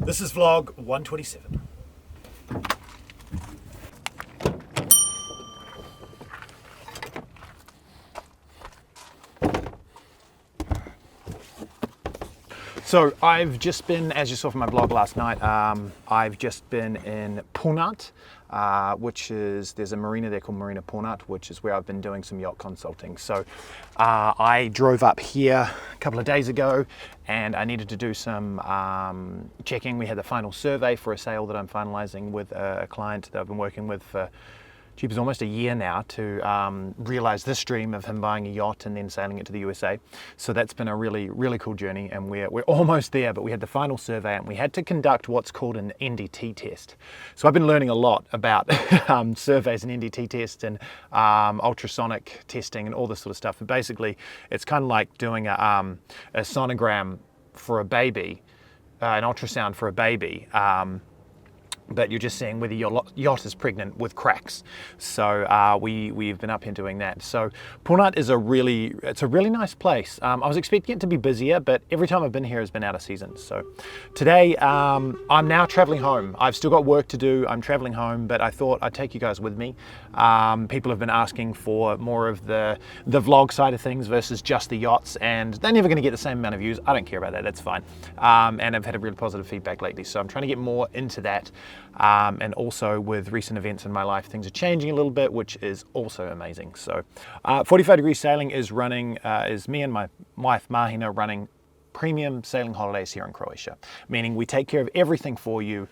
This is vlog 127. So I've just been, as you saw from my vlog last night, I've just been in Punat, which is, there's a marina there called Marina Punat, which is where I've been doing some yacht consulting. So I drove up here a couple of days ago and I needed to do some checking. We had the final survey for a sale that I'm finalizing with a client that I've been working with for it was almost a year now to realize this dream of him buying a yacht and then sailing it to the USA. So that's been a really, really cool journey, and we're almost there, but we had the final survey and we had to conduct what's called an NDT test. So I've been learning a lot about surveys and NDT tests and ultrasonic testing and all this sort of stuff. But basically, it's kind of like doing a sonogram for a baby, an ultrasound for a baby. But you're just seeing whether your yacht is pregnant with cracks. So we've been up here doing that. So Punat is it's a really nice place. I was expecting it to be busier, but every time I've been here has been out of season. So today I'm now traveling home. I've still got work to do. I'm traveling home, but I thought I'd take you guys with me. People have been asking for more of the vlog side of things versus just the yachts, and they're never going to get the same amount of views. I don't care about that. That's fine. And I've had a really positive feedback lately. So I'm trying to get more into that. And also with recent events in my life, things are changing a little bit, which is also amazing. So 45 Degrees Sailing is running, is me and my wife Mahina running premium sailing holidays here in Croatia, meaning we take care of everything for you.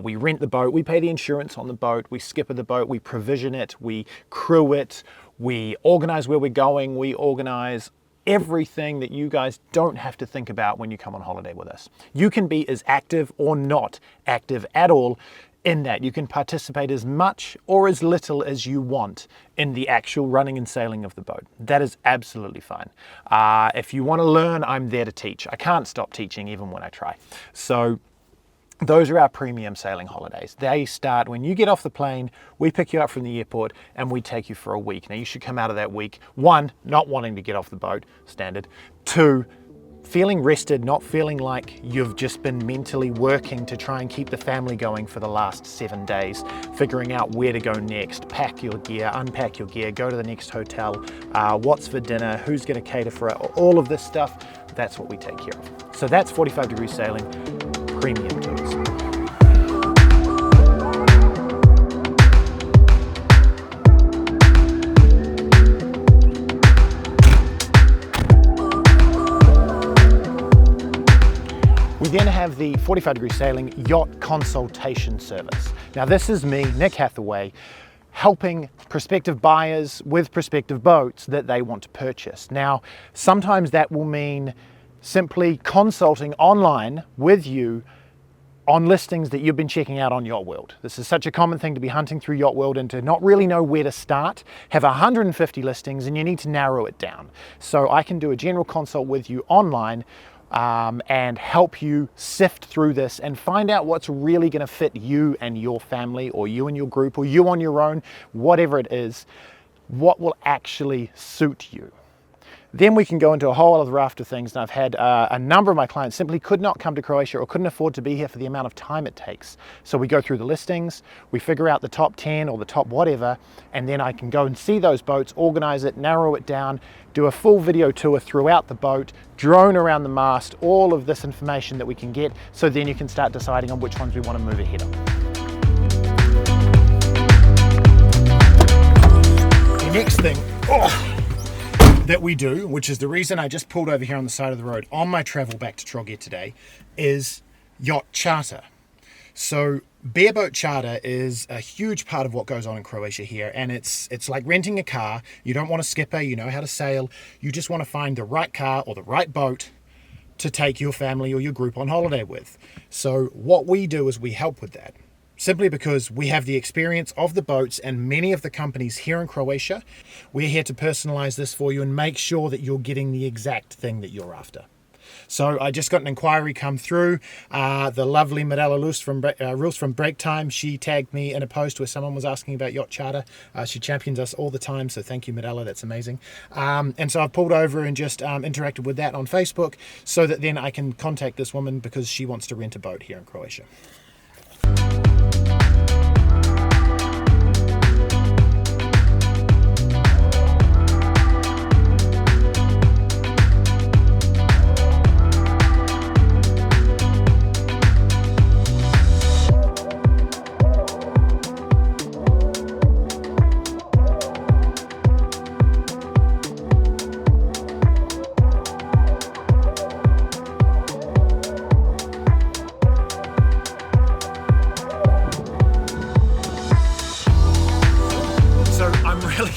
We rent the boat, we pay the insurance on the boat, we skipper the boat, we provision it, we crew it, we organize where we're going, we organize everything that you guys don't have to think about when you come on holiday with us. You can be as active or not active at all in that. You can participate as much or as little as you want in the actual running and sailing of the boat. That is absolutely fine. If you want to learn, I'm there to teach. I can't stop teaching even when I try. So those are our premium sailing holidays. They start when you get off the plane, we pick you up from the airport and we take you for a week. Now you should come out of that week, 1, not wanting to get off the boat, standard. 2, feeling rested, not feeling like you've just been mentally working to try and keep the family going for the last 7 days, figuring out where to go next, pack your gear, unpack your gear, go to the next hotel, what's for dinner, who's going to cater for it, all of this stuff. That's what we take care of. So that's 45 Degrees Sailing premium tours. We then have the 45 Degrees Sailing Yacht Consultation Service. Now this is me, Nick Hathaway, helping prospective buyers with prospective boats that they want to purchase. Now, sometimes that will mean simply consulting online with you on listings that you've been checking out on Yacht World. This is such a common thing to be hunting through Yacht World and to not really know where to start, have 150 listings and you need to narrow it down. So I can do a general consult with you online and help you sift through this and find out what's really going to fit you and your family, or you and your group, or you on your own, whatever it is, what will actually suit you. Then we can go into a whole other raft of things, and I've had a number of my clients simply could not come to Croatia or couldn't afford to be here for the amount of time it takes. So we go through the listings, we figure out the top 10 or the top whatever, and then I can go and see those boats, organize it, narrow it down, do a full video tour throughout the boat, drone around the mast, all of this information that we can get, so then you can start deciding on which ones we want to move ahead on. The next thing, that we do, which is the reason I just pulled over here on the side of the road on my travel back to Trogir today, is Yacht Charter. So bareboat charter is a huge part of what goes on in Croatia here, and it's like renting a car. You don't want a skipper, you know how to sail, you just want to find the right car or the right boat to take your family or your group on holiday with. So what we do is we help with that. Simply because we have the experience of the boats and many of the companies here in Croatia. We're here to personalize this for you and make sure that you're getting the exact thing that you're after. So I just got an inquiry come through. The lovely Mirella Rules from Break Time, she tagged me in a post where someone was asking about Yacht Charter. She champions us all the time, so thank you, Mirella, that's amazing. And so I've pulled over and just interacted with that on Facebook so that then I can contact this woman because she wants to rent a boat here in Croatia.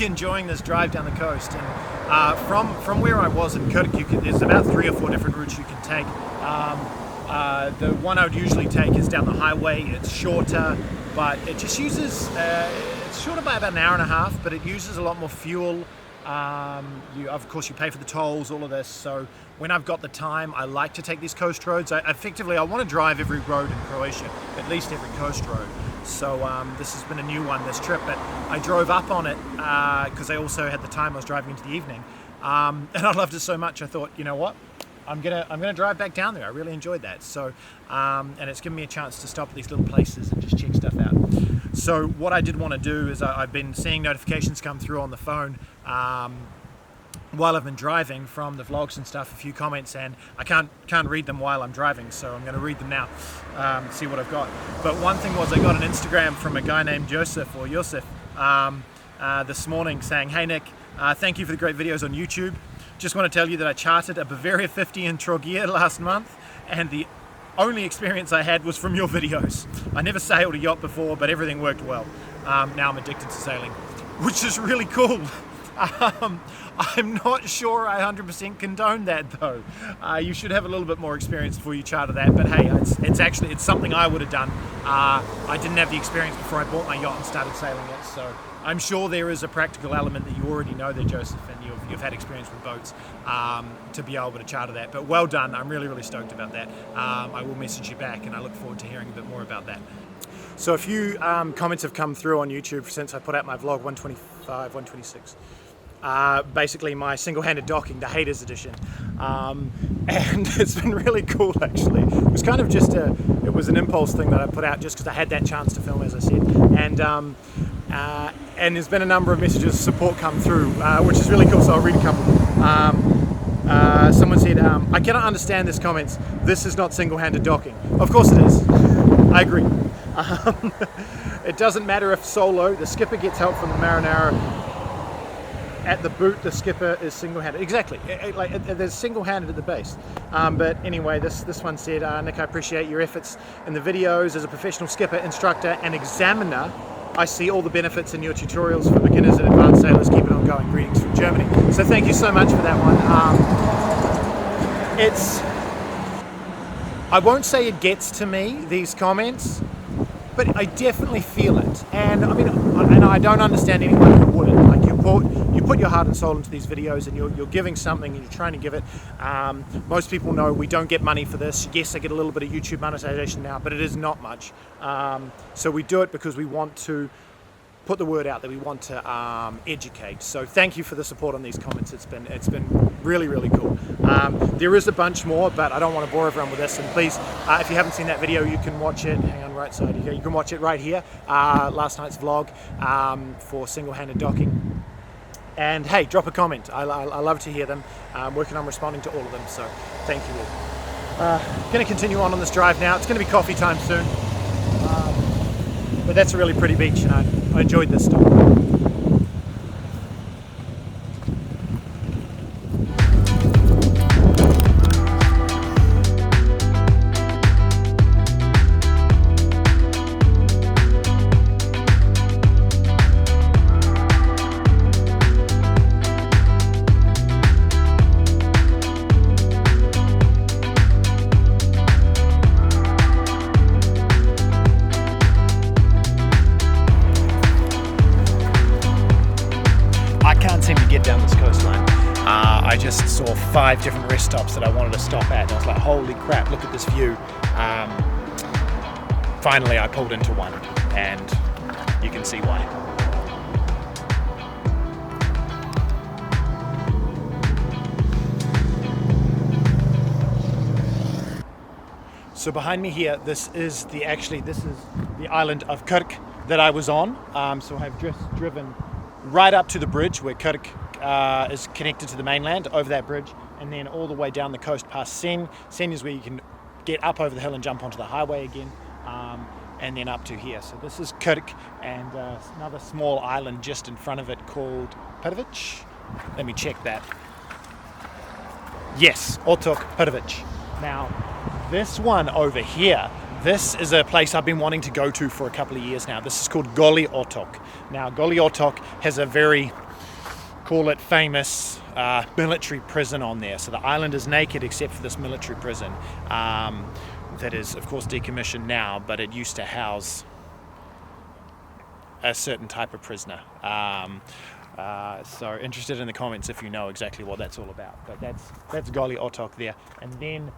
Enjoying this drive down the coast, and from where I was in Krk, there's about 3 or 4 different routes you can take. The one I would usually take is down the highway. It's shorter, but it just uses it's shorter by about an hour and a half, but it uses a lot more fuel. Of course you pay for the tolls, all of this. So when I've got the time, I like to take these coast roads. I want to drive every road in Croatia, at least every coast road. So this has been a new one this trip, but I drove up on it because I also had the time. I was driving into the evening, and I loved it so much. I thought, you know what, I'm gonna drive back down there. I really enjoyed that. So and it's given me a chance to stop at these little places and just check stuff out. So what I did want to do is I've been seeing notifications come through on the phone while I've been driving from the vlogs and stuff, a few comments, and I can't read them while I'm driving, so I'm going to read them now, see what I've got. But one thing was I got an Instagram from a guy named Joseph this morning saying, "Hey Nick, thank you for the great videos on YouTube. Just want to tell you that I chartered a Bavaria 50 in Trogir last month, and the only experience I had was from your videos. I never sailed a yacht before, but everything worked well. Now I'm addicted to sailing," which is really cool. I'm not sure I 100% condone that though. You should have a little bit more experience before you charter that, but hey, it's something I would have done. I didn't have the experience before I bought my yacht and started sailing it, so I'm sure there is a practical element that you already know there, Joseph, and you've had experience with boats to be able to charter that. But well done, I'm really, really stoked about that. I will message you back, and I look forward to hearing a bit more about that. So a few comments have come through on YouTube since I put out my vlog 125, 126. Basically my single-handed docking, the Haters edition, and it's been really cool actually. It was kind of just it was an impulse thing that I put out just because I had that chance to film, as I said, and there's been a number of messages of support come through, which is really cool, so I'll read a couple. Someone said, "I cannot understand this comments. This is not single-handed docking." Of course it is. I agree. It doesn't matter if solo, the skipper gets help from the marinara. At the boot, the skipper is single-handed. Exactly, there's single-handed at the base. But anyway, this one said, "Nick, I appreciate your efforts in the videos. As a professional skipper, instructor, and examiner, I see all the benefits in your tutorials for beginners and advanced sailors. Keep it on going. Greetings from Germany." So thank you so much for that one. I won't say it gets to me, these comments, but I definitely feel it. And I mean, I don't understand anyone who wouldn't. Like, you put your heart and soul into these videos, and you're giving something, and you're trying to give it. Most people know we don't get money for this. Yes, I get a little bit of YouTube monetization now, but it is not much. So we do it because we want to put the word out, that we want to educate. So thank you for the support on these comments. It's been really, really cool. There is a bunch more, but I don't want to bore everyone with this. And please, if you haven't seen that video, you can watch it. Hang on, right side here. You can watch it right here. Last night's vlog for single-handed docking. And hey, drop a comment. I love to hear them. I'm working on responding to all of them. So thank you all. Going to continue on this drive now. It's going to be coffee time soon. But that's a really pretty beach, and I enjoyed this stop. Seem to get down this coastline. I just saw 5 different rest stops that I wanted to stop at, and I was like, holy crap, look at this view. Finally I pulled into one, and you can see why. So behind me here, this is the island of Krk that I was on. So I've just driven right up to the bridge where Krk is connected to the mainland, over that bridge, and then all the way down the coast past Sen. Sen is where you can get up over the hill and jump onto the highway again, and then up to here. So this is Krk, and another small island just in front of it called Prvić. Let me check that. Yes, Otok Prvić. Now, this one over here, this is a place I've been wanting to go to for a couple of years now. This is called Goli Otok. Now, Goli Otok has a very, call it famous, military prison on there. So the island is naked except for this military prison that is, of course, decommissioned now, but it used to house a certain type of prisoner. So interested in the comments if you know exactly what that's all about. But that's Goli Otok there. And then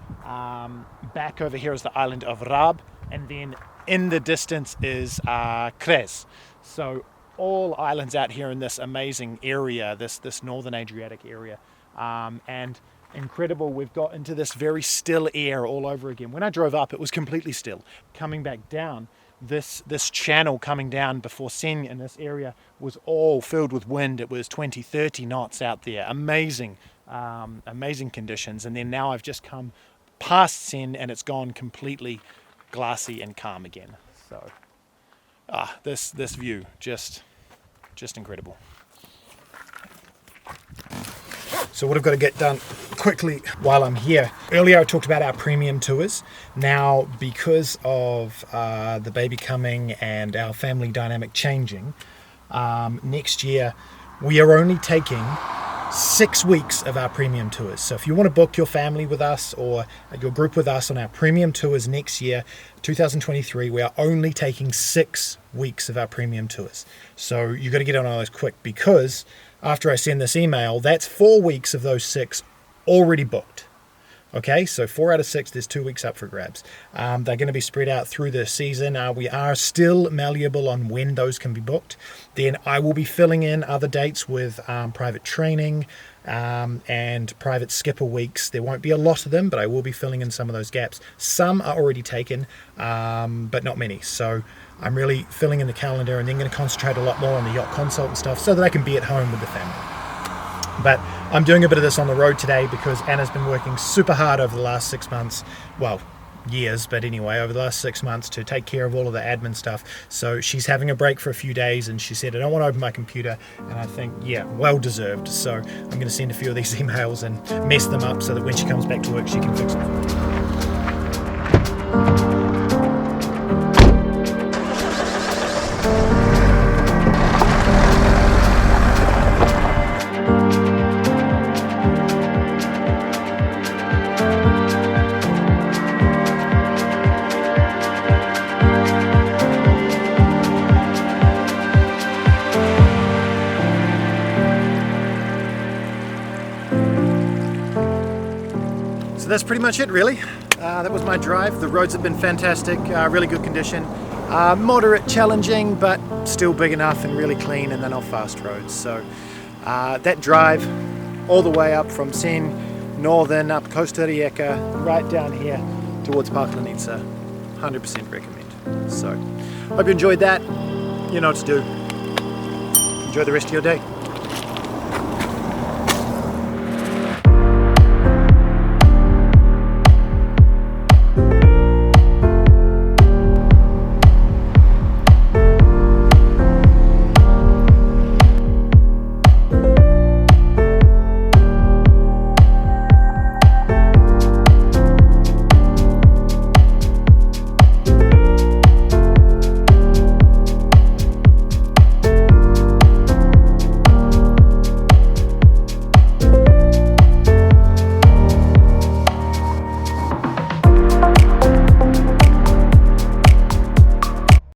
back over here is the island of Rab, and then in the distance is Kres. So all islands out here in this amazing area, this northern Adriatic area, and incredible, we've got into this very still air all over again. When I drove up, it was completely still. Coming back down, this channel coming down before Sen in this area was all filled with wind. It was 20-30 knots out there. Amazing conditions. And then now I've just come past Sen and it's gone completely glassy and calm again. So this view, just incredible. So what I've got to get done quickly while I'm here. Earlier I talked about our premium tours. Now, because of the baby coming and our family dynamic changing, next year we are only taking 6 weeks of our premium tours. So if you want to book your family with us or your group with us on our premium tours next year, 2023, we are only taking 6 weeks of our premium tours. So you got to get on all those quick, because after I send this email, that's 4 weeks of those 6 already booked. Okay, so 4 out of 6, there's 2 weeks up for grabs. They're going to be spread out through the season. We are still malleable on when those can be booked. Then I will be filling in other dates with private training and private skipper weeks. There won't be a lot of them, but I will be filling in some of those gaps. Some are already taken, but not many. So I'm really filling in the calendar, and then going to concentrate a lot more on the yacht consult and stuff so that I can be at home with the family. But I'm doing a bit of this on the road today because Anna's been working super hard over the last 6 months, well, years, but anyway, over the last 6 months to take care of all of the admin stuff. So she's having a break for a few days, and she said, I don't want to open my computer. And I think, yeah, well deserved. So I'm going to send a few of these emails and mess them up so that when she comes back to work, she can fix them. So that's pretty much it, really. That was my drive. The roads have been fantastic, really good condition. Moderate, challenging, but still big enough and really clean, and they're not fast roads. So that drive all the way up from Sen, northern, up Costa Rica, right down here towards Parklanica, 100% recommend. So hope you enjoyed that. You know what to do. Enjoy the rest of your day.